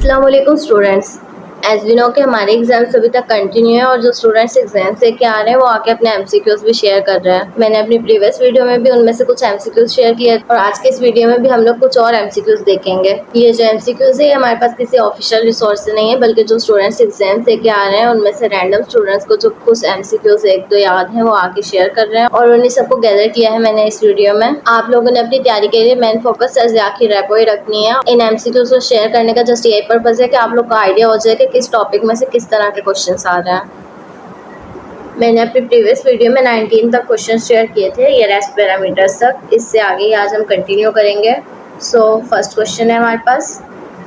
अस्सलाम वालेकुम students. As we know कि हमारे एग्जाम्स अभी तक कंटिन्यू है और जो स्टूडेंट्स एग्जाम्स दे के आ रहे हैं वो आके अपने एमसीक्यूज भी शेयर कर रहे हैं। मैंने अपनी प्रीवियस वीडियो में भी उनमें से कुछ एमसीक्यूज शेयर किए और आज के इस वीडियो में भी हम लोग कुछ और एमसीक्यूज देखेंगे। ये जो एमसीक्यूज है हमारे पास किसी ऑफिशियल रिसोर्स से नहीं है, बल्कि जो स्टूडेंट्स एग्जाम्स दे के आ रहे हैं उनमें से रैंडम स्टूडेंट्स को जो कुछ एमसीक्यूज एक दो याद है वो आके शेयर कर रहे हैं और उन्हीं सबको गैदर किया है मैंने इस वीडियो में। आप लोगों ने अपनी तैयारी के लिए मेन फोकस की रेपो ही रखनी है। इन एमसीक्यूज को शेयर करने का जस्ट यही पर्पज है कि आप लोग को आइडिया हो जाए कि किस टॉपिक में से किस तरह के क्वेश्चंस आ रहे हैं। मैंने अपनी प्रीवियस वीडियो में 19 तक क्वेश्चन शेयर किए थे, ये रेस्ट पैरामीटर्स तक। इससे आगे ही आज हम कंटिन्यू करेंगे। सो फर्स्ट क्वेश्चन है हमारे पास,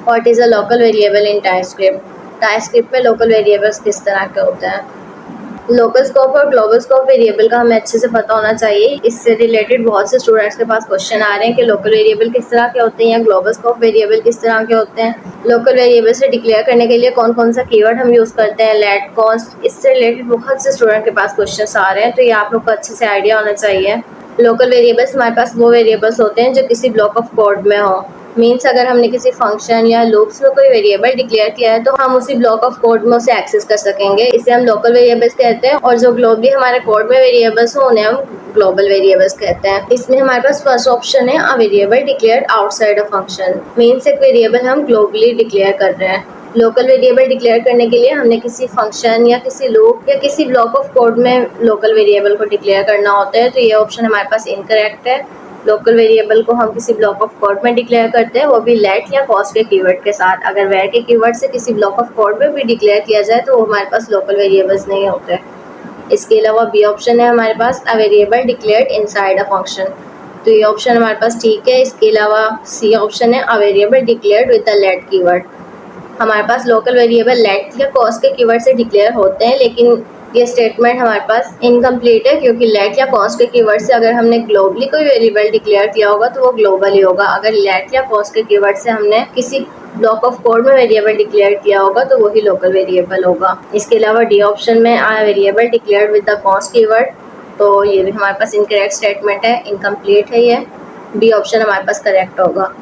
what is a local variable in TypeScript. TypeScript में लोकल वेरिएबल्स किस तरह के होते हैं। लोकल स्कोप और ग्लोबल स्कोप वेरिएबल का हमें अच्छे से पता होना चाहिए। इससे रिलेटेड बहुत से स्टूडेंट्स के पास क्वेश्चन आ रहे हैं कि लोकल वेरिएबल किस तरह के होते हैं या ग्लोबल स्कोप वेरिएबल किस तरह के होते हैं। लोकल वेरिएबल से डिक्लेयर करने के लिए कौन कौन सा कीवर्ड हम यूज़ करते हैं, लेट, कॉन्स्ट। इससे रिलेटेड बहुत से स्टूडेंट के पास क्वेश्चन आ रहे हैं, तो ये आप लोग को अच्छे से आइडिया होना चाहिए। लोकल वेरिएबल्स हमारे पास वो वेरिएबल्स होते हैं जो किसी ब्लॉक ऑफ कोड में हो। मीन्स अगर हमने किसी फंक्शन या लूप्स में कोई वेरिएबल डिक्लेयर किया है तो हम उसी ब्लॉक ऑफ कोड में उसे एक्सेस कर सकेंगे। इसे हम लोकल वेरिएबल्स कहते हैं। और जो ग्लोबली हमारे कोड में वेरिएबल्स हो उन्हें हम ग्लोबल वेरिएबल्स कहते हैं। इसमें हमारे पास फर्स्ट ऑप्शन है, a variable declared outside a function. Means एक वेरिएबल हम ग्लोबली डिक्लेयर कर रहे हैं। लोकल वेरिएबल डिक्लेयर करने के लिए हमने किसी फंक्शन या किसी लूप या किसी ब्लॉक ऑफ कोड में लोकल वेरिएबल को डिक्लेयर करना होता है, तो ये ऑप्शन हमारे पास इनकरेक्ट है। लोकल वेरिएबल को हम किसी ब्लॉक ऑफ कोड में डिक्लेयर करते हैं, वो भी लेट या कॉस्ट के कीवर्ड के साथ। अगर वेर के कीवर्ड से किसी ब्लॉक ऑफ कोड में भी डिक्लेयर किया जाए तो वो हमारे पास लोकल वेरिएबल्स नहीं होते। इसके अलावा बी ऑप्शन है हमारे पास, a variable declared inside a function. तो ये ऑप्शन हमारे पास ठीक है। इसके अलावा सी ऑप्शन है, a variable declared with the let keyword. हमारे पास लोकल वेरिएबल लेट या कॉस्ट के कीवर्ड से डिक्लेयर होते हैं, लेकिन ये स्टेटमेंट हमारे पास इनकम्प्लीट है, क्योंकि लेट या कॉस्ट के कीवर्ड से अगर हमने ग्लोबली कोई वेरिएबल डिक्लेयर किया होगा तो वो ग्लोबल ही होगा। अगर लेट या कॉस्ट के कीवर्ड से हमने किसी ब्लॉक ऑफ कोड में वेरिएबल डिक्लेयर किया होगा तो वही लोकल वेरिएबल होगा। इसके अलावा डी ऑप्शन में, a variable declared with the const keyword, तो ये भी हमारे पास इनकरेक्ट स्टेटमेंट है, इनकम्प्लीट है ये। बी ऑप्शन हमारे पास करेक्ट होगा।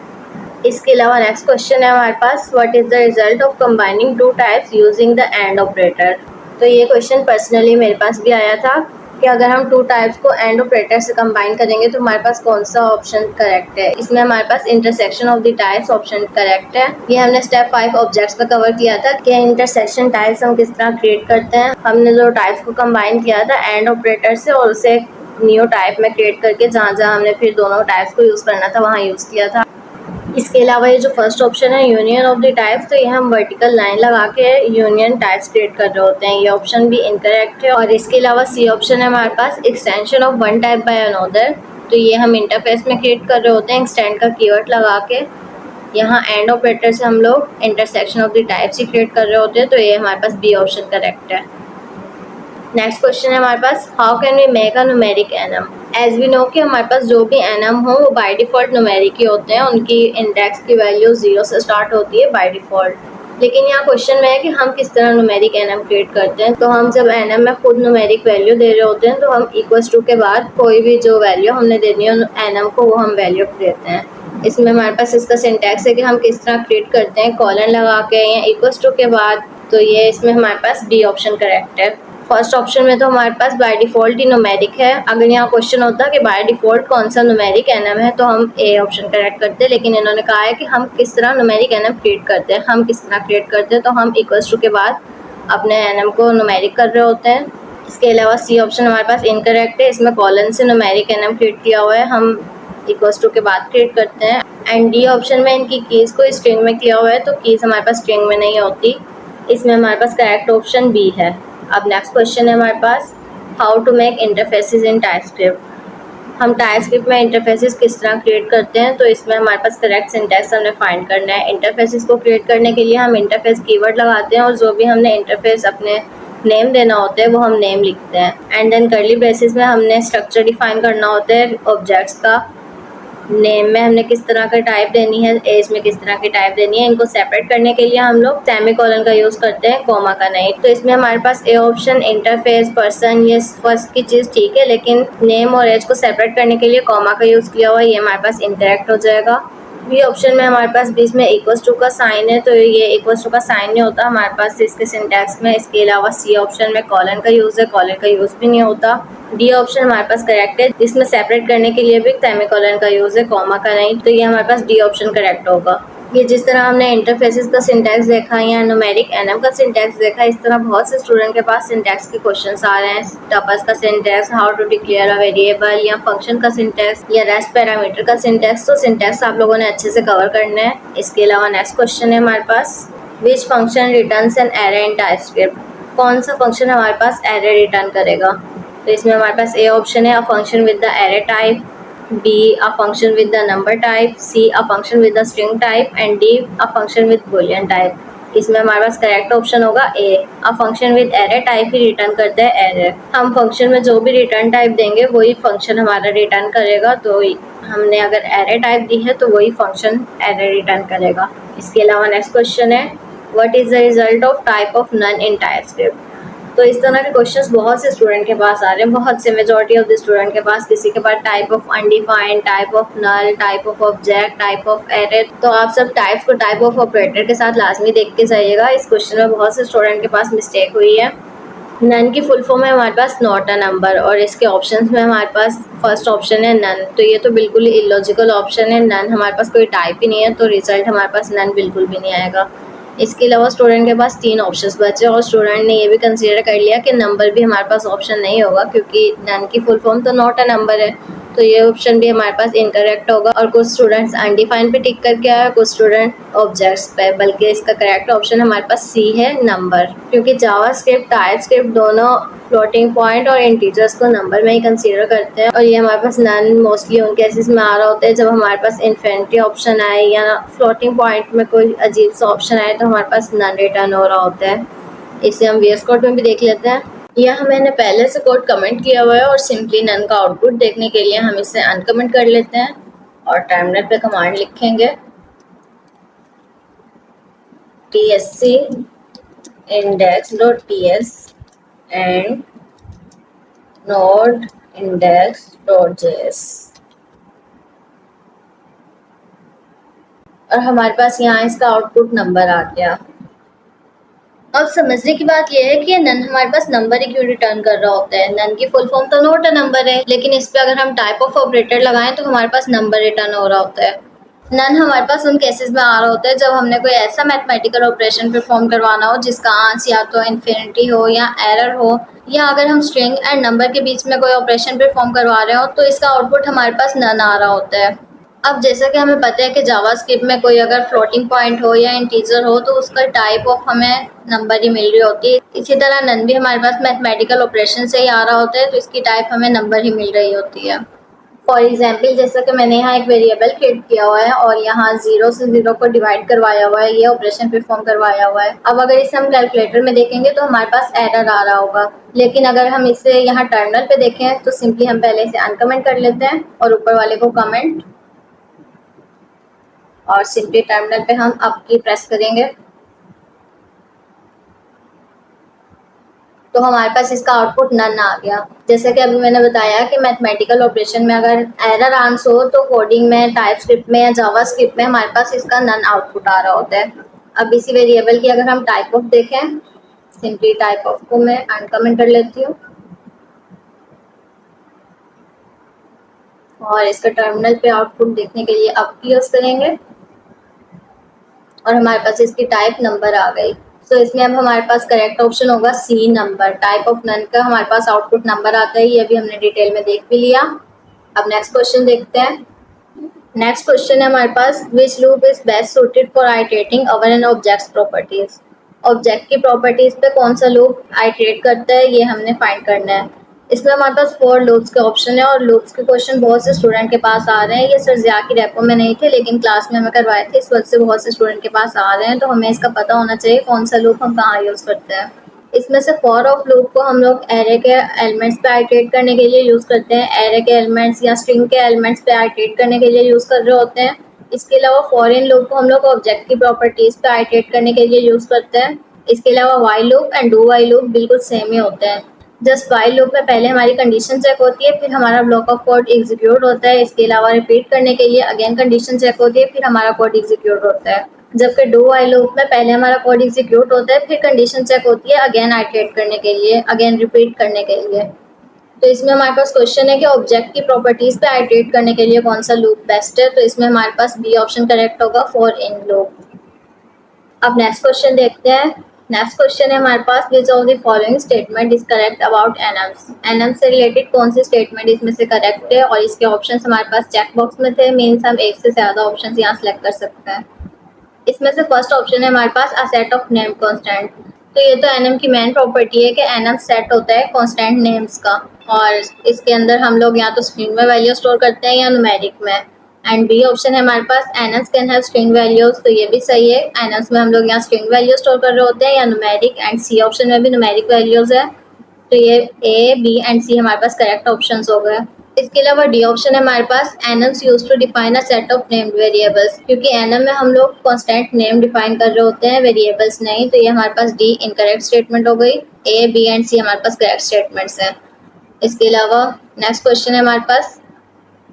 इसके अलावा नेक्स्ट क्वेश्चन है हमारे पास, what is the result of combining two types using the and operator. तो ये क्वेश्चन पर्सनली मेरे पास भी आया था कि अगर हम टू टाइप्स को एंड ऑपरेटर से कंबाइन करेंगे तो हमारे पास कौन सा ऑप्शन करेक्ट है। इसमें हमारे पास intersection of the types option correct है। ये हमने स्टेप 5 ऑब्जेक्ट्स पे कवर किया था कि इंटरसेक्शन टाइप्स हम किस तरह क्रिएट करते हैं। हमने जो टाइप्स को कंबाइन किया था एंड ऑपरेटर से और उसे न्यू टाइप में क्रिएट करके जहाँ जहाँ हमने फिर दोनों टाइप्स को यूज़ करना था वहाँ यूज़ किया था। इसके अलावा ये जो फर्स्ट ऑप्शन है, यूनियन ऑफ द टाइप्स, तो ये हम वर्टिकल लाइन लगा के यूनियन टाइप्स क्रिएट कर रहे होते हैं। ये ऑप्शन भी इनकरेक्ट है। और इसके अलावा सी ऑप्शन है हमारे पास, extension of one type by another, तो ये हम इंटरफेस में क्रिएट कर रहे होते हैं एक्सटेंड का कीवर्ड लगा के। यहाँ एंड ऑपरेटर से हम लोग इंटरसेक्शन ऑफ द टाइप्स ही क्रिएट कर रहे होते हैं, तो ये हमारे पास बी ऑप्शन करेक्ट है। नेक्स्ट क्वेश्चन है हमारे पास, how can we make a numeric enum. As we know कि हमारे पास जो भी एनम हो वो बाय डिफ़ॉल्ट न्यूमेरिक ही होते हैं। उनकी इंडेक्स की वैल्यू 0 से स्टार्ट होती है बाय डिफ़ॉल्ट। लेकिन यहाँ क्वेश्चन में है कि हम किस तरह न्यूमेरिक एनम क्रिएट करते हैं। तो हम जब एनम में खुद न्यूमेरिक वैल्यू दे रहे होते हैं तो हम इक्वल्स टू के बाद कोई भी जो वैल्यू हमने देनी है एनम को वो हम वैल्यू देते हैं। इसमें हमारे पास इसका सिंटैक्स है कि हम किस तरह क्रिएट करते हैं, कॉलन लगा के या इक्वल्स टू के बाद। तो ये इसमें हमारे पास डी ऑप्शन करेक्ट है। फर्स्ट ऑप्शन में तो हमारे पास बाय डिफ़ॉल्ट ही न्यूमेरिक है। अगर यहाँ क्वेश्चन होता कि बाय डिफ़ॉल्ट कौन सा न्यूमेरिक एनम है तो हम ए ऑप्शन करेक्ट करते, लेकिन इन्होंने कहा है कि हम किस तरह न्यूमेरिक एनम क्रिएट करते हैं। हम किस तरह क्रिएट करते हैं तो हम इक्वल्स टू के बाद अपने एनम को न्यूमेरिक कर रहे होते हैं। इसके अलावा सी ऑप्शन हमारे पास इनकरेक्ट है। इसमें कॉलन से न्यूमेरिक एनम क्रिएट किया हुआ है, हम इक्वल्स टू के बाद क्रिएट करते हैं। एंड डी ऑप्शन में इनकी कीज़ को स्ट्रिंग में किया हुआ है, तो कीज़ हमारे पास स्ट्रिंग में नहीं होती। इसमें हमारे पास करेक्ट ऑप्शन बी है। अब नेक्स्ट क्वेश्चन है हमारे पास, how to make interfaces in TypeScript. हम टाइपस्क्रिप्ट में इंटरफेसेस किस तरह क्रिएट करते हैं, तो इसमें हमारे पास करेक्ट सिंटैक्स हमने फाइंड करना है। इंटरफेसेस को क्रिएट करने के लिए हम इंटरफेस कीवर्ड लगाते हैं और जो भी हमने इंटरफेस अपने नेम देना होता है वो हम नेम लिखते हैं। एंड देन कर्ली ब्रेसेस में हमने स्ट्रक्चर डिफाइन करना होता है ऑब्जेक्ट्स का। नेम में हमने किस तरह का टाइप देनी है, एज में किस तरह की टाइप देनी है। इनको सेपरेट करने के लिए हम लोग सेमीकोलन का यूज़ करते हैं, कॉमा का नहीं। तो इसमें हमारे पास ए ऑप्शन इंटरफेस पर्सन, ये फर्स्ट की चीज़ ठीक है, लेकिन नेम और एज को सेपरेट करने के लिए कॉमा का यूज़ किया हुआ है, ये हमारे पास इनकरेक्ट हो जाएगा। बी ऑप्शन में हमारे पास बीच में इक्वल्स टू का साइन है, तो ये इक्वल्स टू का साइन नहीं होता हमारे पास इसके सिंटैक्स में। इसके अलावा सी ऑप्शन में कॉलन का यूज़ है, कॉलन का यूज़ भी नहीं होता। डी ऑप्शन हमारे पास करेक्ट है, जिसमें सेपरेट करने के लिए भी सेमीकोलन का यूज़ है, कॉमा का नहीं, तो ये हमारे पास डी ऑप्शन करेक्ट होगा। ये जिस तरह हमने इंटरफेसेस का सिंटैक्स देखा या न्यूमेरिक एनएम का सिंटैक्स देखा, इस तरह बहुत से स्टूडेंट के पास सिंटैक्स के क्वेश्चंस आ रहे हैं। टपल्स का syntax, how to declare a variable, या फंक्शन का सिंटैक्स, या रेस्ट पैरामीटर का सिंटैक्स। तो सिंटैक्स आप लोगों ने अच्छे से कवर करना है। इसके अलावा नेक्स्ट क्वेश्चन है हमारे पास, which function returns an array in TypeScript. कौन सा फंक्शन हमारे पास एरे रिटर्न करेगा? तो इसमें हमारे पास ए ऑप्शन है, अ function with the array type, B a function with the number type, C a function with the string type, and D a function with boolean type। इसमें हमारे पास करेक्ट ऑप्शन होगा A, a function with array type ही return करते हैं array. हम function में जो भी रिटर्न टाइप देंगे वही फंक्शन हमारा रिटर्न करेगा, तो हमने अगर एरे टाइप दी है तो वही फंक्शन एरे रिटर्न करेगा। इसके अलावा नेक्स्ट क्वेश्चन है, what is the result of type of none in TypeScript. तो इस तरह के क्वेश्चंस बहुत से स्टूडेंट के पास आ रहे हैं, बहुत से मेजॉरिटी ऑफ द स्टूडेंट के पास। किसी के पास type of undefined, type of null, type of object, type of array. तो आप सब टाइप्स को टाइप ऑफ ऑपरेटर के साथ लाजमी देख के जाइएगा। इस क्वेश्चन में बहुत से स्टूडेंट के पास मिस्टेक हुई है। नन की फुल फॉर्म है हमारे पास नॉट अ नंबर, और इसके ऑप्शंस में हमारे पास फर्स्ट ऑप्शन है नन। तो ये तो बिल्कुल ही इलॉजिकल ऑप्शन है, नन हमारे पास कोई टाइप ही नहीं है, तो रिजल्ट हमारे पास नन बिल्कुल भी नहीं आएगा। इसके अलावा स्टूडेंट के पास 3 ऑप्शंस बचे, और स्टूडेंट ने ये भी कंसीडर कर लिया कि नंबर भी हमारे पास ऑप्शन नहीं होगा, क्योंकि नन की फुल फॉर्म तो नॉट अ नंबर है, तो ये ऑप्शन भी हमारे पास इनकरेक्ट होगा। और कुछ स्टूडेंट्स अनडिफाइंड पे टिक करके आए, कुछ स्टूडेंट ऑब्जेक्ट्स पे, बल्कि इसका करेक्ट ऑप्शन हमारे पास सी है, नंबर। क्योंकि जावास्क्रिप्ट, टाइपस्क्रिप्ट दोनों फ्लोटिंग पॉइंट और इंटीजर्स को नंबर में ही कंसीडर करते हैं, और ये हमारे पास नन मोस्टली उन केसेस में आ रहा होता है जब हमारे पास इन्फिनिटी ऑप्शन आए या फ्लोटिंग पॉइंट में कोई अजीब सा ऑप्शन आए, तो हमारे पास नन रिटर्न हो रहा होता है। इसे हम वीएस कोड में भी देख लेते हैं। यह मैंने पहले से कोड कमेंट किया हुआ है, और सिंपली नन का आउटपुट देखने के लिए हम इसे अनकमेंट कर लेते हैं और टर्मिनल पे कमांड लिखेंगे, tsc index.ts and node index.js, और हमारे पास यहाँ इसका आउटपुट नंबर आ गया। अब समझने की बात यह है कि नन हमारे पास नंबर ही क्यों रिटर्न कर रहा होता है। नन की फुल फॉर्म तो नोट अ नंबर है, लेकिन इस पे अगर हम टाइप ऑफ ऑपरेटर लगाएं तो हमारे पास नंबर रिटर्न हो रहा होता है। नन हमारे पास उन केसेस में आ रहा होता है जब हमने कोई ऐसा मैथमेटिकल ऑपरेशन परफॉर्म करवाना हो जिसका आंसर या तो इन्फिनिटी हो या एरर हो, या अगर हम स्ट्रिंग एंड नंबर के बीच में कोई ऑपरेशन परफॉर्म करवा रहे हो तो इसका आउटपुट हमारे पास नन आ रहा होता है। अब जैसा कि हमें पता है कि जावास्क्रिप्ट में कोई अगर फ्लोटिंग पॉइंट हो या इंटीजर हो तो उसका टाइप ऑफ हमें नंबर ही मिल रही होती है। इसी तरह नन भी हमारे पास मैथमेटिकल ऑपरेशन से ही आ रहा होता है, तो इसकी टाइप हमें नंबर ही मिल रही होती है। फॉर एग्जाम्पल, जैसा कि मैंने यहाँ एक वेरिएबल क्रिएट किया हुआ है और यहाँ 0 से 0 को डिवाइड करवाया हुआ है, ये ऑपरेशन परफॉर्म करवाया हुआ है। अब अगर इसे हम कैलकुलेटर में देखेंगे तो हमारे पास एरर आ रहा होगा, लेकिन अगर हम इसे यहाँ टर्मिनल पे देखें तो सिंपली हम पहले इसे अनकमेंट कर लेते हैं और ऊपर वाले को कमेंट, और सिंपली टर्मिनल पे हम अप की प्रेस करेंगे तो हमारे पास इसका आउटपुट नन आ गया। जैसे कि अभी मैंने बताया कि मैथमेटिकल ऑपरेशन में अगर एरर आंसर हो तो कोडिंग में, टाइपस्क्रिप्ट में या जावास्क्रिप्ट में हमारे पास इसका नन आउटपुट आ रहा होता है। अब इसी वेरिएबल की अगर हम टाइप ऑफ देखें, सिंपली टाइप ऑफ को मैं अनकमेंट कर लेती हूँ और इसका टर्मिनल पे आउटपुट देखने के लिए अप की यूज करेंगे और हमारे पास इसकी टाइप नंबर आ गई। तो इसमें अब हमारे पास करेक्ट ऑप्शन होगा सी, नंबर। टाइप ऑफ नन का हमारे पास आउटपुट नंबर आता है, ये भी हमने डिटेल में देख भी लिया। अब नेक्स्ट क्वेश्चन देखते हैं। नेक्स्ट क्वेश्चन है हमारे पास, which loop is best suited for iterating over an objects properties. Object की प्रॉपर्टीज पे कौन सा लूप आइटरेट करता है, ये हमने फाइंड करना है। इसमें हमारे पास 4 लूप्स के ऑप्शन है और लूप्स के क्वेश्चन बहुत से स्टूडेंट के पास आ रहे हैं। ये सर जिया की रेपो में नहीं थे, लेकिन क्लास में हमें करवाए थे, इस वजह से बहुत से स्टूडेंट के पास आ रहे हैं, तो हमें इसका पता होना चाहिए कौन सा लूप हम कहाँ यूज़ करते हैं। इसमें से फॉर ऑफ लूप को हम लोग एरे के एलिमेंट्स पे आइटरेट करने के लिए यूज़ करते हैं, एरे के एलिमेंट्स या स्ट्रिंग के एलिमेंट्स पे आइटरेट करने के लिए यूज़ कर रहे होते हैं। इसके अलावा फॉर इन लूप को हम लोग ऑब्जेक्ट की प्रॉपर्टीज पे आइटरेट करने के लिए यूज़ करते हैं। इसके अलावा while loop and do while loop बिल्कुल सेम ही होते हैं। जस्ट व्हाइल लूप में पहले हमारी कंडीशन चेक होती है, फिर हमारा ब्लॉक ऑफ कोड एग्जीक्यूट होता है। इसके अलावा रिपीट करने के लिए अगेन कंडीशन चेक होती है, फिर हमारा कोड एग्जीक्यूट होता है। जबकि डू व्हाइल लूप में पहले हमारा कोड एग्जीक्यूट होता है, फिर कंडीशन चेक होती है अगेन आइटरेट करने के लिए, अगेन रिपीट करने के लिए। तो इसमें हमारे पास क्वेश्चन है कि ऑब्जेक्ट की प्रॉपर्टीज पे आइटरेट करने के लिए कौन सा लूप बेस्ट है। तो इसमें हमारे पास बी ऑप्शन करेक्ट होगा, फॉर इन लूप। अब नेक्स्ट क्वेश्चन देखते हैं। नेक्स्ट क्वेश्चन है हमारे पास, which of the following statement is correct about enums. Enums से रिलेटेड कौन सी स्टेटमेंट इसमें से करेक्ट है, और इसके ऑप्शंस हमारे पास चेक बॉक्स में थे। मीन्स हम एक से ज्यादा ऑप्शंस यहाँ सेलेक्ट कर सकते हैं। इसमें से फर्स्ट ऑप्शन है हमारे पास a set of name constant. तो ये तो एनम की मेन प्रॉपर्टी है कि एनम सेट होता है कांस्टेंट नेम्स का, और इसके अंदर हम लोग या तो स्ट्रिंग में वैल्यू स्टोर करते हैं या न्यूमेरिक में। एंड बी ऑप्शन है हमारे पास, एनम्स कैन हैव स्ट्रिंग वैल्यूज। तो ये भी सही है, एनम्स में हम लोग यहाँ स्ट्रिंग वैल्यू स्टोर कर रहे होते हैं या न्यूमेरिक। एंड सी ऑप्शन में भी न्यूमेरिक वैल्यूज है। तो ये ए, बी एंड सी हमारे पास करेक्ट ऑप्शंस हो गए। इसके अलावा डी ऑप्शन है हमारे पास, enums used to define a set of named variables. क्योंकि एनम में हम लोग कांस्टेंट नेम डिफाइन कर रहे होते हैं, वेरिएबल्स नहीं। तो ये हमारे पास डी इनकरेक्ट स्टेटमेंट हो गई। ए, बी एंड सी हमारे पास करेक्ट स्टेटमेंट्स हैं। इसके अलावा नेक्स्ट क्वेश्चन है हमारे पास,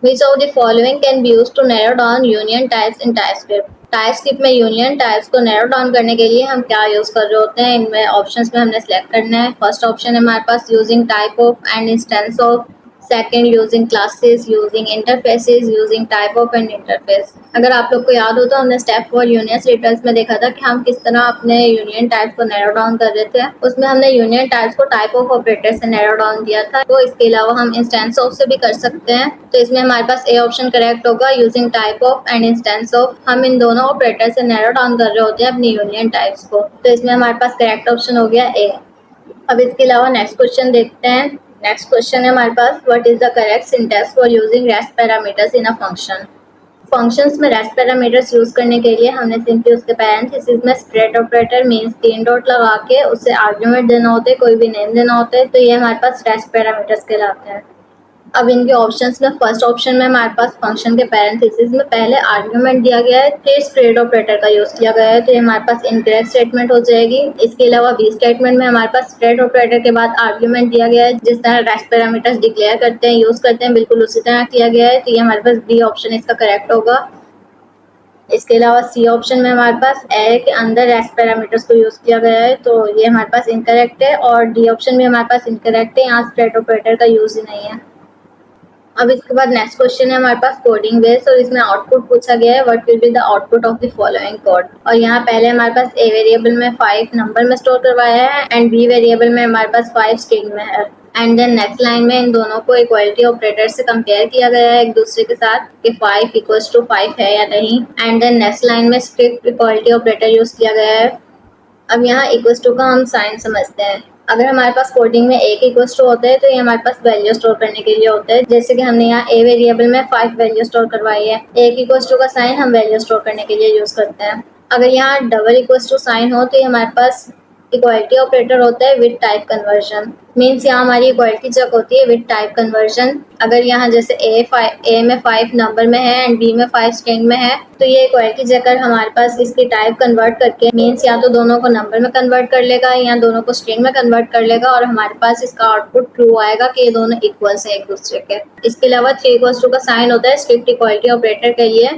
which of the following can be used to narrow down union types in TypeScript। TypeScript में यूनियन टाइप्स को नैरो डाउन करने के लिए हम क्या यूज कर रहे होते हैं, इनमें ऑप्शंस में हमने सेलेक्ट करना है। फर्स्ट ऑप्शन है हमारे पास, using type of and instance of. Second, using classes, using interfaces, using type of and interface. अगर आप लोग को याद हो तो हमने स्टेप 4 यूनियन रिटर्न्स में देखा था कि हम किस तरह अपने यूनियन टाइप्स को नैरो डाउन कर रहे थे। उसमें हमने यूनियन टाइप्स को टाइप ऑफ ऑपरेटर से नैरो डाउन किया था। तो इसके अलावा हम इंस्टेंस ऑफ से भी कर सकते हैं। तो इसमें हमारे पास ए ऑप्शन करेक्ट होगा, using type of and instance of. हम इन दोनों ऑपरेटर से नैरो डाउन कर रहे होते हैं अपनी यूनियन टाइप्स को। तो इसमें हमारे पास करेक्ट ऑप्शन हो गया ए। अब इसके अलावा नेक्स्ट क्वेश्चन देखते हैं। नेक्स्ट क्वेश्चन है हमारे पास, what is the correct syntax for using rest parameters in a function. Functions में रेस्ट पैरामीटर्स यूज करने के लिए हमने सिंपली उसके पैरेंथेसिस में स्प्रेड ऑपरेटर मींस 3 डॉट लगा के उससे आर्गुमेंट देना होता है, कोई भी नेम देना होता है। तो ये हमारे पास रेस्ट पैरामीटर्स कहलाते हैं। अब इनके ऑप्शंस में फर्स्ट ऑप्शन में हमारे पास फंक्शन के पैरेंथेसिस में पहले आर्गुमेंट दिया गया है, फिर स्प्रेड ऑपरेटर का यूज किया गया है। तो ये हमारे पास इनकरेक्ट स्टेटमेंट हो जाएगी। इसके अलावा बी स्टेटमेंट में हमारे पास स्प्रेड ऑपरेटर के बाद आर्गुमेंट दिया गया है, जिस तरह रेस्ट पैरामीटर्स डिक्लेयर करते हैं, यूज करते हैं, बिल्कुल उसी तरह किया गया है। तो ये हमारे पास बी ऑप्शन इसका करेक्ट होगा। इसके अलावा सी ऑप्शन में हमारे पास ए के अंदर रेस्ट पैरामीटर्स को यूज किया गया है, तो ये हमारे पास इनकरेक्ट है। और डी ऑप्शन भी हमारे पास इनकरेक्ट है, यहाँ स्प्रेड ऑपरेटर का यूज ही नहीं है। अब इसके बाद नेक्स्ट क्वेश्चन है हमारे पास कोडिंग बेस्ड, और इसमें आउटपुट पूछा गया है, what will be the output of the following code. और यहाँ पहले हमारे पास ए वेरिएबल में 5 नंबर में स्टोर करवाया है, एंड बी वेरिएबल में हमारे पास 5 स्ट्रिंग में है। एंड देन नेक्स्ट लाइन में इन दोनों को इक्वालिटी ऑपरेटर से कंपेयर किया गया है एक दूसरे के साथ कि 5 इक्वल्स टू 5 है या नहीं। एंड देन नेक्स्ट लाइन में स्ट्रिक्ट इक्वालिटी ऑपरेटर यूज किया गया है। अब यहाँ इक्वल्स टू का हम साइन समझते हैं। अगर हमारे पास कोडिंग में एक इक्वल्स टू होता है तो ये हमारे पास वैल्यू स्टोर करने के लिए होता है। जैसे कि हमने यहाँ ए वेरिएबल में 5 वैल्यू स्टोर करवाई है। एक इक्वल्स टू का साइन हम वैल्यू स्टोर करने के लिए यूज करते हैं। अगर यहाँ डबल इक्वल्स टू साइन हो तो ये हमारे पास इक्वालिटी ऑपरेटर होता है विद टाइप कन्वर्जन। मीन्स यहाँ हमारी इक्वालिटी चेक होती है विद टाइप कन्वर्जन। अगर यहाँ जैसे ए में 5 नंबर में है एंड बी में 5 स्ट्रिंग में है, तो ये इक्वालिटी चेकर हमारे पास इसकी टाइप कन्वर्ट करके मीन्स या तो दोनों को नंबर में कन्वर्ट कर लेगा या दोनों को स्ट्रिंग में कन्वर्ट कर लेगा, और हमारे पास इसका आउटपुट ट्रू आएगा कि ये दोनों इक्वल्स हैं एक दूसरे के। इसके अलावा 3 इक्वल्स टू का साइन होता है स्ट्रिक्ट इक्वालिटी ऑपरेटर के लिए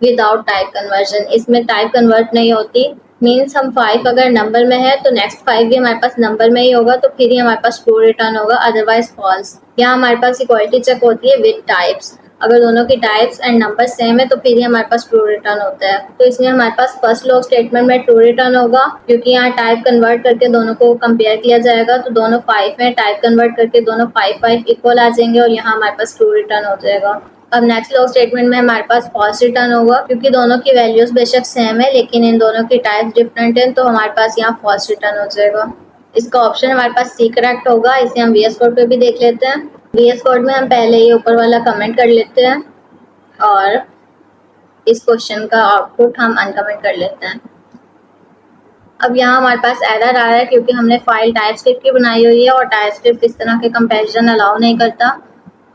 विदाउट टाइप कन्वर्जन। इसमें टाइप कन्वर्ट नहीं होती। मीन्स हम 5 अगर नंबर में है तो नेक्स्ट 5 भी हमारे पास नंबर में ही होगा, तो फिर ही हमारे पास ट्रू रिटर्न होगा, अदरवाइज फॉल्स। यहाँ हमारे पास इक्वालिटी चेक होती है विद टाइप्स। अगर दोनों की टाइप्स एंड नंबर सेम है तो फिर ही हमारे पास ट्रू रिटर्न होता है। तो इसमें हमारे पास फर्स्ट लॉग स्टेटमेंट में ट्रू रिटर्न होगा, क्योंकि यहाँ टाइप कन्वर्ट करके दोनों को कंपेयर किया जाएगा। तो दोनों 5 में टाइप कन्वर्ट करके दोनों 5 इक्वल आ जाएंगे और यहाँ हमारे पास ट्रू रिटर्न हो जाएगा। अब नेक्स्ट लॉग स्टेटमेंट में हमारे पास फॉल्स रिटर्न होगा, क्योंकि दोनों की वैल्यूज बेशक सेम है लेकिन इन दोनों की टाइप्स डिफरेंट है, तो हमारे पास यहाँ फॉल्स रिटर्न हो जाएगा। इसका ऑप्शन हमारे पास सी करेक्ट होगा। इसे हम वीएस कोड पे भी देख लेते हैं। वीएस कोड में हम पहले ये ऊपर वाला कमेंट कर लेते हैं और इस क्वेश्चन का आउटपुट हम अनकमेंट कर लेते हैं। अब यहाँ हमारे पास एरर आ रहा है क्योंकि हमने फाइल टाइपस्क्रिप्ट की बनाई हुई है और टाइपस्क्रिप्ट इस तरह के कंपैरिजन अलाउ नहीं करता।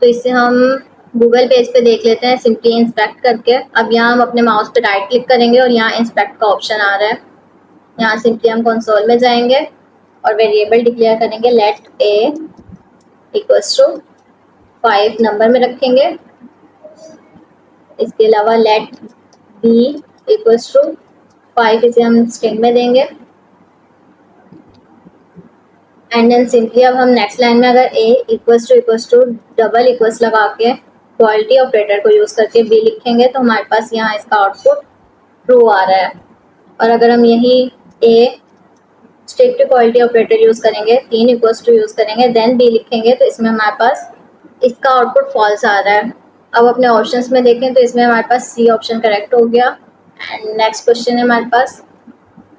तो इससे हम गूगल पेज पे देख लेते हैं सिंपली इंस्पेक्ट करके। अब यहाँ हम अपने माउस पे राइट क्लिक करेंगे और यहाँ इंस्पेक्ट का ऑप्शन आ रहा है। यहाँ सिंपली हम कंसोल में जाएंगे और वेरिएबल डिक्लेयर करेंगे let a equals to 5 number में रखेंगे। इसके अलावा लेट बी इक्वल्स टू 5 इसे हम स्ट्रिंग में देंगे। एंड देन सिंपली अब हम नेक्स्ट लाइन में अगर ए इक्वल्स टू डबल इक्वल्स लगा के क्वालिटी ऑपरेटर को यूज करके बी लिखेंगे तो हमारे पास यहाँ इसका आउटपुट ट्रू आ रहा है। और अगर हम यही ए स्ट्रिक्ट क्वालिटी ऑपरेटर यूज करेंगे 3 इक्वल्स टू यूज करेंगे देन बी लिखेंगे तो इसमें हमारे पास इसका आउटपुट फॉल्स आ रहा है। अब अपने ऑप्शंस में देखें तो इसमें हमारे पास सी ऑप्शन करेक्ट हो गया। एंड नेक्स्ट क्वेश्चन है हमारे पास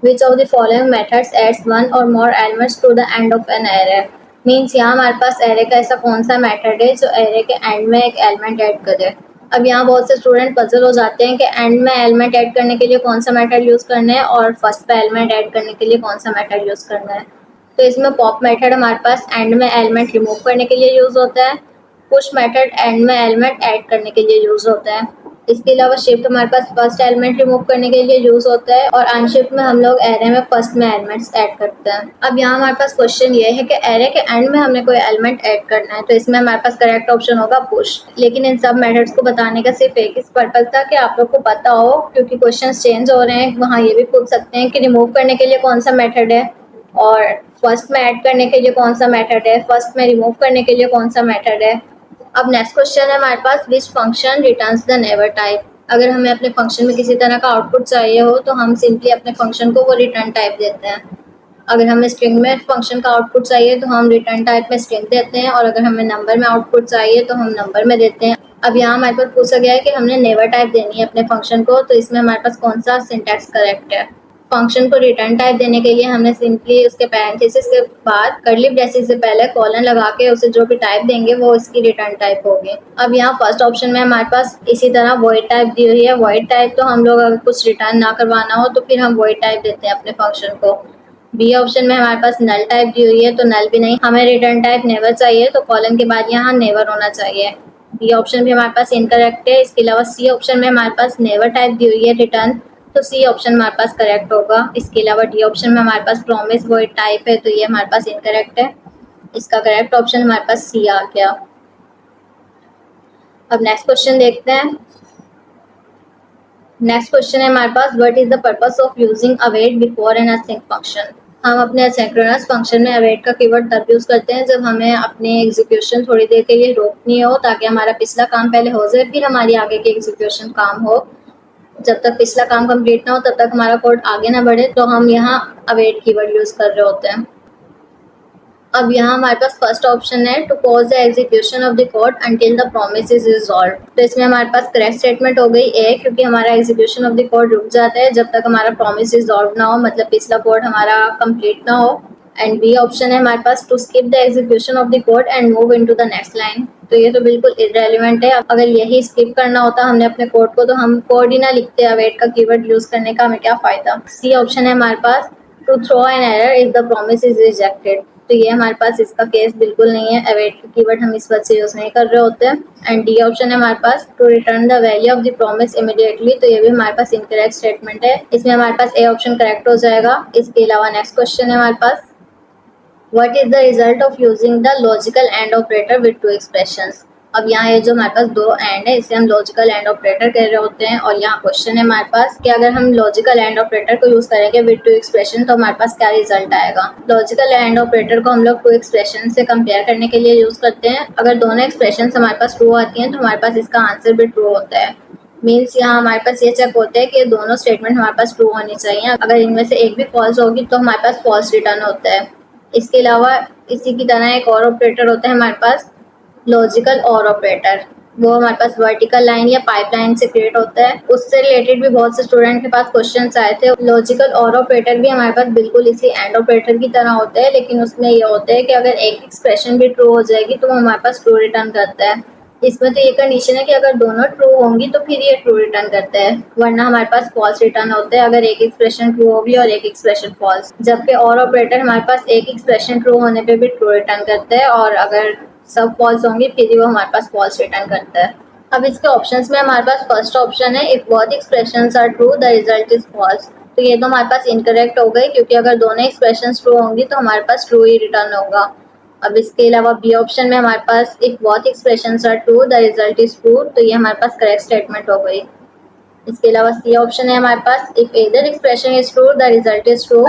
Which of the following methods adds one or more elements to the end of an array? Means यहाँ हमारे पास एरे का ऐसा कौन सा मेथड है जो एरे के एंड में एक एलिमेंट ऐड करे। अब यहाँ बहुत से स्टूडेंट पजल हो जाते हैं कि एंड में एलिमेंट ऐड करने के लिए कौन सा मेथड यूज़ करना है और फर्स्ट पे एलिमेंट ऐड करने के लिए कौन सा मेथड यूज़ करना है। तो इसमें पॉप मेथड हमारे पास एंड में एलिमेंट रिमूव करने के लिए यूज़ होता है। पुश मेथड एंड में एलिमेंट ऐड करने के लिए यूज़ होता है। इसके अलावा शिफ्ट हमारे पास फर्स्ट एलिमेंट रिमूव करने के लिए यूज होता है और अनशिफ्ट में हम लोग एरे में फर्स्ट में एलिमेंट्स ऐड करते हैं। अब यहाँ हमारे पास क्वेश्चन ये है कि एरे के एंड में हमने कोई एलिमेंट ऐड करना है तो इसमें हमारे पास करेक्ट ऑप्शन होगा पुश। लेकिन इन सब मेथड्स को बताने का सिर्फ एक इस पर्पज था कि आप लोग को पता हो, क्योंकि क्वेश्चन चेंज हो रहे हैं। वहाँ ये भी पूछ सकते हैं कि रिमूव करने के लिए कौन सा मेथड है और फर्स्ट में ऐड करने के लिए कौन सा मेथड है, फर्स्ट में रिमूव करने के लिए कौन सा मेथड है। अब नेक्स्ट क्वेश्चन है हमारे पास which function returns the never type. अगर हमें अपने फंक्शन में किसी तरह का आउटपुट चाहिए हो तो हम सिंपली अपने फंक्शन को वो रिटर्न टाइप देते हैं। अगर हमें स्ट्रिंग में फंक्शन का आउटपुट चाहिए तो हम रिटर्न टाइप में स्ट्रिंग देते हैं और अगर हमें नंबर में आउटपुट चाहिए तो हम नंबर में देते हैं। अब यहाँ हमारे पास पूछा गया है कि हमने नेवर टाइप देनी है अपने फंक्शन को, तो इसमें हमारे पास कौन सा सिंटैक्स करेक्ट है। फंक्शन को रिटर्न टाइप देने के लिए हमने सिंपली उसके पैरेंथेसिस के बाद कर्ली ब्रेसेस से पहले कॉलन लगा के उसे जो भी टाइप देंगे वो इसकी रिटर्न टाइप होगी। अब यहाँ फर्स्ट ऑप्शन में हमारे पास इसी तरह वॉइड टाइप दी हुई है। वॉइड टाइप तो हम लोग अगर कुछ रिटर्न ना करवाना हो तो फिर हम वॉइड टाइप देते हैं अपने फंक्शन को। बी ऑप्शन में हमारे पास नल टाइप दी हुई है तो नल भी नहीं, हमें रिटर्न टाइप नेवर चाहिए तो कॉलन के बाद यहाँ नेवर होना चाहिए। बी ऑप्शन भी हमारे पास इनकरेक्ट है। इसके अलावा सी ऑप्शन में हमारे पास नेवर टाइप दी हुई है रिटर्न, तो सी ऑप्शन हमारे पास करेक्ट होगा। इसके अलावा डी ऑप्शन में हमारे पास प्रॉमिस वॉइड टाइप है तो ये हमारे पास इनकरेक्ट है। इसका करेक्ट ऑप्शन हमारे पास सी आ गया। अब नेक्स्ट क्वेश्चन देखते हैं। नेक्स्ट क्वेश्चन है हमारे पास what is the purpose of using await before an async function. हम अपने असिंक्रोनस फंक्शन में अवेट का कीवर्ड तब यूज करते हैं जब हमें अपने एग्जीक्यूशन थोड़ी देर के लिए रोकनी हो ताकि हमारा पिछला काम पहले हो जाए फिर हमारी आगे की एग्जीक्यूशन काम हो। जब तक पिछला काम कंप्लीट ना हो तब तक हमारा कोड आगे ना बढ़े तो हम यहाँ अवेट कीवर्ड यूज कर रहे होते हैं। अब यहाँ हमारे पास फर्स्ट ऑप्शन है to pause the execution of the code until the promise is resolve. तो इसमें हमारे पास करेक्ट स्टेटमेंट हो गई ए, क्योंकि हमारा एग्जीक्यूशन ऑफ द कोड रुक जाता है जब तक हमारा प्रॉमिस रिजॉल्व ना हो, मतलब पिछला कोड हमारा कंप्लीट ना हो। एंड बी ऑप्शन है हमारे पास to skip the execution of the code and move into the next line. तो ये तो बिल्कुल इररेलेवेंट है। अगर यही स्किप करना होता हमने अपने कोड को तो हम कोड ही ना लिखते, अवेट का कीवर्ड यूज करने का हमें क्या फायदा। सी ऑप्शन है हमारे पास to throw an error if the promise is rejected. तो ये हमारे पास इसका केस बिल्कुल नहीं है, अवेट का कीवर्ड हम इस वजह से यूज नहीं कर रहे होते हैं। एंड डी ऑप्शन है हमारे पास to return the value of the promise immediately. तो ये भी हमारे पास इनकरेक्ट स्टेटमेंट है, इसमें हमारे पास ए ऑप्शन करेक्ट हो जाएगा। इसके अलावा नेक्स्ट क्वेश्चन है हमारे पास What is the result of using the logical AND operator with two expressions? अब यहाँ ये जो हमारे पास दो एंड है इसे हम लॉजिकल एंड ऑपरेटर कह रहे होते हैं। और यहाँ क्वेश्चन है हमारे पास कि अगर हम लॉजिकल एंड ऑपरेटर को यूज करेंगे विद टू एक्सप्रेशन तो हमारे पास क्या रिजल्ट आएगा। लॉजिकल एंड ऑपरेटर को हम लोग टू एक्सप्रेशन से कंपेयर करने के लिए यूज करते हैं। अगर दोनों एक्सप्रेशन हमारे पास ट्रू आती हैं तो हमारे पास इसका आंसर भी ट्रू होता है। मीन्स यहाँ हमारे पास ये चेक होता है कि दोनों स्टेटमेंट हमारे पास ट्रू होनी चाहिए। अगर इनमें से एक भी फॉल्स होगी तो हमारे पास फॉल्स रिटर्न होता है। इसके अलावा इसी की तरह एक और ऑपरेटर होता है हमारे पास लॉजिकल और ऑपरेटर, वो हमारे पास वर्टिकल लाइन या पाइपलाइन से क्रिएट होता है। उससे रिलेटेड भी बहुत से स्टूडेंट के पास क्वेश्चंस आए थे। लॉजिकल और ऑपरेटर भी हमारे पास बिल्कुल इसी एंड ऑपरेटर की तरह होता है, लेकिन उसमें ये होता है कि अगर एक एक्सप्रेशन भी ट्रू हो जाएगी तो वो हमारे पास ट्रू रिटर्न करता है। इसमें तो ये कंडीशन है कि अगर दोनों ट्रू होंगी तो फिर ये ट्रू रिटर्न करता है, वरना हमारे पास फॉल्स रिटर्न होता है अगर एक एक्सप्रेशन ट्रू होगी और एक एक्सप्रेशन फॉल्स। जबकि और ऑपरेटर हमारे पास एक एक्सप्रेशन ट्रू होने पे भी ट्रू रिटर्न करता है और अगर सब फॉल्स होंगी फिर ही वो हमारे पास फॉल्स रिटर्न करता है। अब इसके ऑप्शंस में हमारे पास फर्स्ट ऑप्शन है if both expressions are true the result is false. तो ये तो हमारे पास इनकरेक्ट हो गई, क्योंकि अगर दोनों एक्सप्रेशन ट्रू होंगी तो हमारे पास ट्रू ही रिटर्न होगा। अब इसके अलावा बी ऑप्शन में हमारे पास if both expressions are true the result is true, तो ये हमारे पास करेक्ट स्टेटमेंट हो गई। इसके अलावा सी ऑप्शन है हमारे पास if either expression is true the result is true,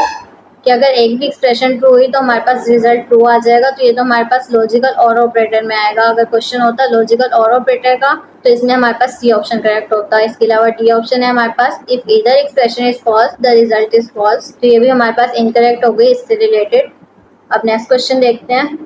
कि अगर एक भी एक्सप्रेशन ट्रू हुई तो हमारे पास रिजल्ट ट्रू आ जाएगा। तो ये तो हमारे पास लॉजिकल और ऑपरेटर में आएगा। अगर क्वेश्चन होता लॉजिकल और ऑपरेटर का तो इसमें हमारे पास सी ऑप्शन करेक्ट होता है। इसके अलावा डी ऑप्शन है हमारे पास if either expression is false the result is false, तो ये भी हमारे पास इनकरेक्ट हो गई इससे रिलेटेड। अब नेक्स्ट क्वेश्चन देखते हैं।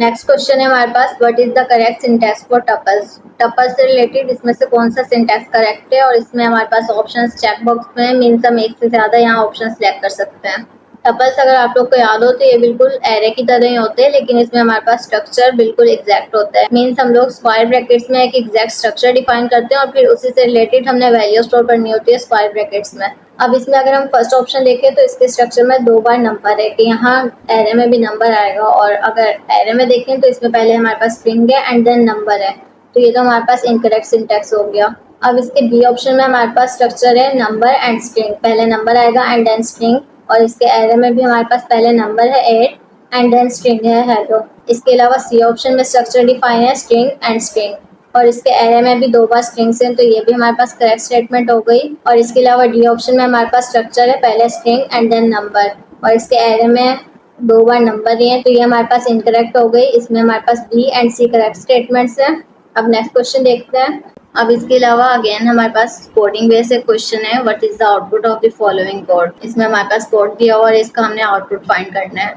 नेक्स्ट क्वेश्चन है हमारे पास what is the correct syntax for tuples. Tuples से रिलेटेड इसमें से कौन सा सिंटैक्स करेक्ट है, और इसमें हमारे पास ऑप्शंस चेक बॉक्स में मीन्स हम एक से ज्यादा यहाँ ऑप्शन सिलेक्ट कर सकते हैं। टपल्स अगर आप लोग को याद हो तो ये बिल्कुल एरे की तरह ही होते हैं, लेकिन इसमें हमारे पास स्ट्रक्चर बिल्कुल एग्जैक्ट होता है। मीन्स हम लोग स्क्वायर ब्रैकेट्स में एक एग्जैक्ट स्ट्रक्चर डिफाइन करते हैं और फिर उसी से रिलेटेड हमने वैल्यू स्टोर करनी होती है स्क्वायर ब्रैकेट्स में। अब इसमें अगर हम फर्स्ट ऑप्शन देखें तो इसके स्ट्रक्चर में 2 बार नंबर है, कि यहाँ एरे में भी नंबर आएगा, और अगर एरे में देखें तो इसमें पहले हमारे पास स्ट्रिंग है एंड देन नंबर है, तो ये तो हमारे पास इनकरेक्ट सिंटैक्स हो गया। अब इसके बी ऑप्शन में हमारे पास स्ट्रक्चर है नंबर एंड स्ट्रिंग, पहले नंबर आएगा एंड देन स्ट्रिंग, और इसके एरे में भी हमारे पास पहले नंबर है 8 एंड देन स्ट्रिंग है हेलो। इसके अलावा सी ऑप्शन में स्ट्रक्चर डिफाइन है स्ट्रिंग एंड स्ट्रिंग, और इसके एरे में भी 2 बार स्ट्रिंग्स हैं, तो ये भी हमारे पास करेक्ट स्टेटमेंट हो गई। और इसके अलावा डी ऑप्शन में हमारे पास स्ट्रक्चर है पहले स्ट्रिंग एंड देन नंबर, और इसके एरे में 2 बार नंबर ही है, तो ये हमारे पास इनकरेक्ट हो गई। इसमें हमारे पास B and C correct statements हैं। अब नेक्स्ट क्वेश्चन देखते हैं। अब इसके अलावा अगेन हमारे पास कोडिंग बेस एक क्वेश्चन है what is the output of the following code. इसमें हमारे पास कोड दिया हुआ और इसका हमने आउटपुट फाइंड करना है।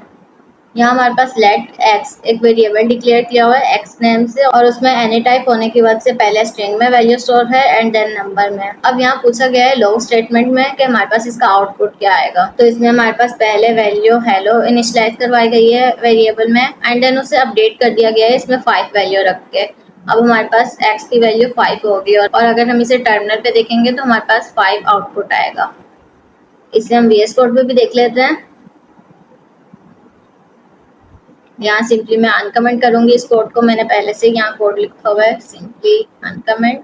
यहाँ हमारे पास लेट एक्स एक वेरिएबल डिक्लेयर किया हुआ है एक्स नेम से, और उसमें एनी टाइप होने की वजह से पहले स्ट्रिंग में वैल्यू स्टोर है एंड देन नंबर में। अब यहाँ पूछा गया है लॉग स्टेटमेंट में कि हमारे पास इसका आउटपुट क्या आएगा, तो इसमें हमारे पास पहले वैल्यू हेलो इनिशियलाइज करवाई गई है वेरिएबल में एंड देन उसे अपडेट कर दिया गया है इसमें 5 वैल्यू रख के। अब हमारे पास एक्स की वैल्यू 5 होगी, और अगर हम इसे टर्मिनल पे देखेंगे तो हमारे पास 5 आउटपुट आएगा। इसे हम VS कोड में भी देख लेते हैं। यहाँ सिंपली मैं अनकमेंट करूंगी इस कोड को, मैंने पहले से यहाँ कोड लिखा हुआ है सिंपली अनकमेंट,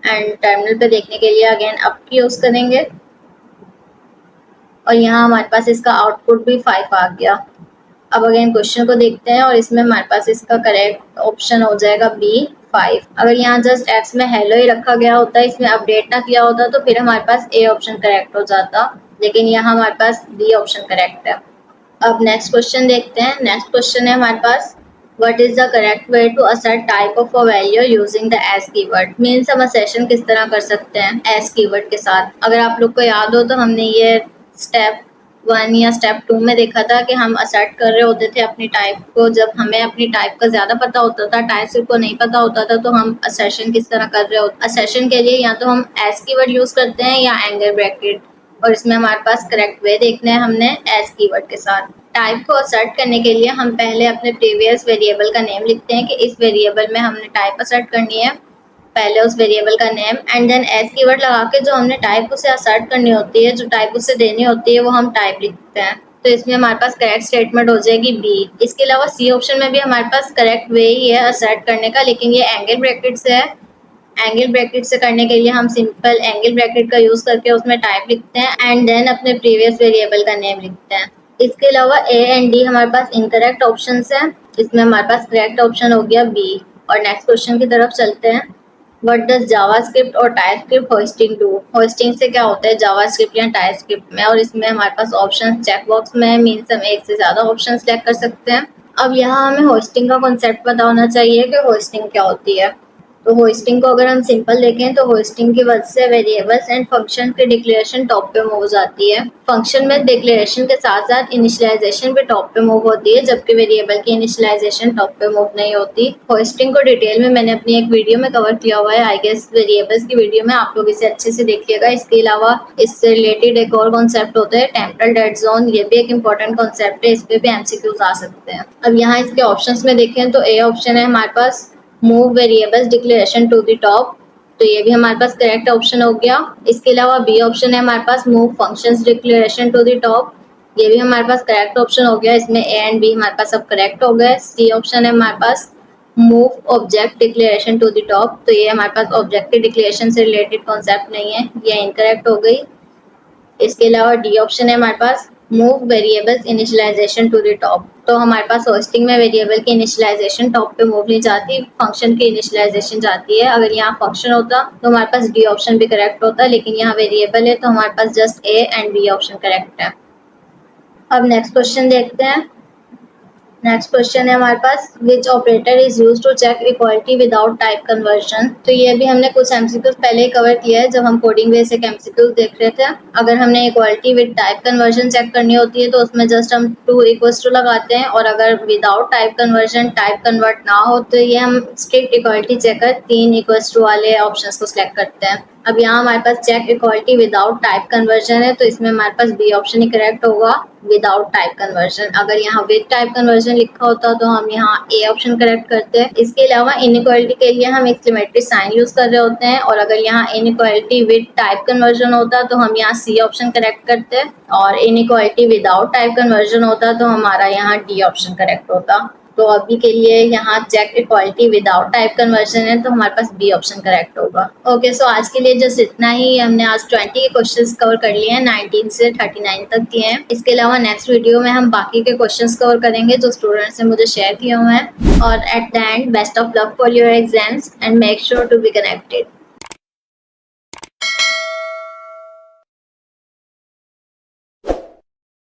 एंड टर्मिनल पे देखने के लिए अगेन अप की यूज करेंगे, और यहाँ हमारे पास इसका आउटपुट भी 5 आ गया। अब अगेन क्वेश्चन को देखते हैं, और इसमें हमारे पास इसका करेक्ट ऑप्शन हो जाएगा बी 5। अगर यहाँ जस्ट एक्स में हेलो ही रखा गया होता, इसमें अपडेट ना किया होता, तो फिर हमारे पास ए ऑप्शन करेक्ट हो जाता, लेकिन यहाँ हमारे पास बी ऑप्शन करेक्ट है। अब नेक्स्ट क्वेश्चन देखते हैं। नेक्स्ट क्वेश्चन है हमारे पास what is the correct way to assert type of a value using the as keyword. Means हम असर्शन किस तरह कर सकते हैं एस कीवर्ड के साथ। अगर आप लोग को याद हो तो हमने ये स्टेप 1 या स्टेप 2 में देखा था कि हम असर्ट कर रहे होते थे अपनी टाइप को। जब हमें अपनी टाइप का ज्यादा पता होता था, टाइप को नहीं पता होता था, तो हम असर्शन किस तरह कर रहे होते। असर्शन के लिए या तो हम एस कीवर्ड यूज करते हैं या एंगल ब्रैकेट, और इसमें हमारे पास करेक्ट वे देखना है हमने एस कीवर्ड के साथ। टाइप को असर्ट करने के लिए हम पहले अपने प्रीवियस वेरिएबल का नेम लिखते हैं कि इस वेरिएबल में हमने टाइप असर्ट करनी है, पहले उस वेरिएबल का name and then as keyword लगा के जो हमने टाइप उसे असर्ट करनी होती है, जो टाइप उसे देनी होती है, वो हम टाइप लिखते हैं। तो इसमें हमारे पास करेक्ट स्टेटमेंट हो जाएगी बी। इसके अलावा सी ऑप्शन में भी हमारे पास करेक्ट वे ही है असर्ट करने का, लेकिन ये एंगल ब्रैकेट से है। एंगल ब्रैकेट से करने के लिए हम सिंपल एंगल ब्रैकेट का यूज करके उसमें टाइप लिखते हैं एंड देन अपने प्रीवियस वेरिएबल का नेम लिखते हैं। इसके अलावा ए एंड डी हमारे पास इनकरेक्ट ऑप्शंस हैं, इसमें हमारे पास करेक्ट ऑप्शन हो गया बी। और नेक्स्ट क्वेश्चन की तरफ चलते हैं। व्हाट डज जावास्क्रिप्ट और टाइपस्क्रिप्ट होस्टिंग डू। होस्टिंग से क्या होता है जावास्क्रिप्ट या टाइपस्क्रिप्ट में, और इसमें हमारे पास ऑप्शन चेक बॉक्स में है, मीन्स हम एक से ज्यादा ऑप्शन सेलेक्ट कर सकते हैं। अब यहाँ हमें होस्टिंग का कॉन्सेप्ट पता होना चाहिए कि होस्टिंग क्या होती है। तो होस्टिंग को अगर हम सिंपल देखें तो होस्टिंग की वजह से वेरिएबल्स एंड फंक्शन की डिक्लेरेशन टॉप पे मूव हो जाती है। फंक्शन में डिक्लेरेशन के साथ साथ इनिशियलाइजेशन भी टॉप पे मूव होती है, जबकि वेरिएबल की इनिशियलाइजेशन टॉप पे मूव नहीं होती। होस्टिंग को डिटेल में मैंने अपनी एक वीडियो में कवर किया हुआ है, आई गेस वेरिएबल्स की वीडियो में, आप लोग इसे अच्छे से देखिएगा। इसके अलावा इससे रिलेटेड एक और कॉन्सेप्ट होता है टेम्परल डेड जोन, ये भी एक इम्पोर्टेंट कॉन्सेप्ट है, इस पे भी एमसीक्यूज आ सकते हैं। अब यहाँ इसके ऑप्शंस में देखें तो ए ऑप्शन है हमारे पास move variables declaration to the top, तो ये भी हमारे पास करेक्ट ऑप्शन हो गया। इसके अलावा बी ऑप्शन है हमारे पास move functions declaration to the top, ये भी हमारे पास करेक्ट ऑप्शन हो गया। इसमें ए एंड बी हमारे पास सब करेक्ट हो गए। सी ऑप्शन है हमारे पास move object declaration to the top, तो ये हमारे पास ऑब्जेक्ट डिक्लेरेशन से रिलेटेड कॉन्सेप्ट नहीं है, ये इनकरेक्ट हो गई। इसके अलावा डी ऑप्शन है हमारे पास move variables initialization to the top. तो हमारे पास होस्टिंग में वेरिएबल की इनिशियलाइजेशन टॉप पे मूव नहीं जाती, फंक्शन की इनिशियलाइजेशन जाती है। अगर यहाँ फंक्शन होता तो हमारे पास डी ऑप्शन भी करेक्ट होता, लेकिन यहाँ वेरिएबल है तो हमारे पास just A and B option correct है। अब नेक्स्ट क्वेश्चन देखते हैं। नेक्स्ट क्वेश्चन है हमारे पास which operator is use to check equality without type conversion. तो ये भी हमने कुछ एमसीक्यूज पहले ही कवर किया है जब हम कोडिंग बेस एक एमसीक्यूज देख रहे थे। अगर हमने equality with type conversion check करनी होती है तो उसमें जस्ट हम टू इक्वल्स टू लगाते हैं, और अगर without type conversion type convert ना हो तो ये हम स्ट्रिक्ट इक्वालिटी चेकर तीन इक्वल्स टू वाले ऑप्शंस को सिलेक्ट करते हैं। अब यहाँ हमारे पास check equality without type conversion है तो इसमें हमारे पास बी ऑप्शन ही करेक्ट होगा, विदाउट टाइप कन्वर्जन। अगर यहाँ विद टाइप कन्वर्जन लिखा होता तो हम यहाँ ए ऑप्शन करेक्ट करते हैं। इसके अलावा इनइक्वालिटी के लिए हम एक्सक्लेमेटरी साइन यूज कर रहे होते हैं, और अगर यहाँ इनइक्वालिटी विद टाइप कन्वर्जन होता तो हम यहाँ सी ऑप्शन करेक्ट करते हैं, और इनइक्वालिटी विदाउट टाइप कन्वर्जन होता तो हमारा यहाँ डी ऑप्शन करेक्ट होता। तो अभी के लिए यहाँ check equality without type conversion है तो हमारे पास बी ऑप्शन करेक्ट होगा। ओके, सो आज के लिए जस्ट इतना ही। हमने आज 20 के क्वेश्चंस कवर कर लिए हैं, 19 से 39 तक किए हैं। इसके अलावा नेक्स्ट वीडियो में हम बाकी के क्वेश्चंस कवर करेंगे जो स्टूडेंट्स ने मुझे शेयर किए हुए हैं। और at the end best of luck for your exams and make sure to be connected.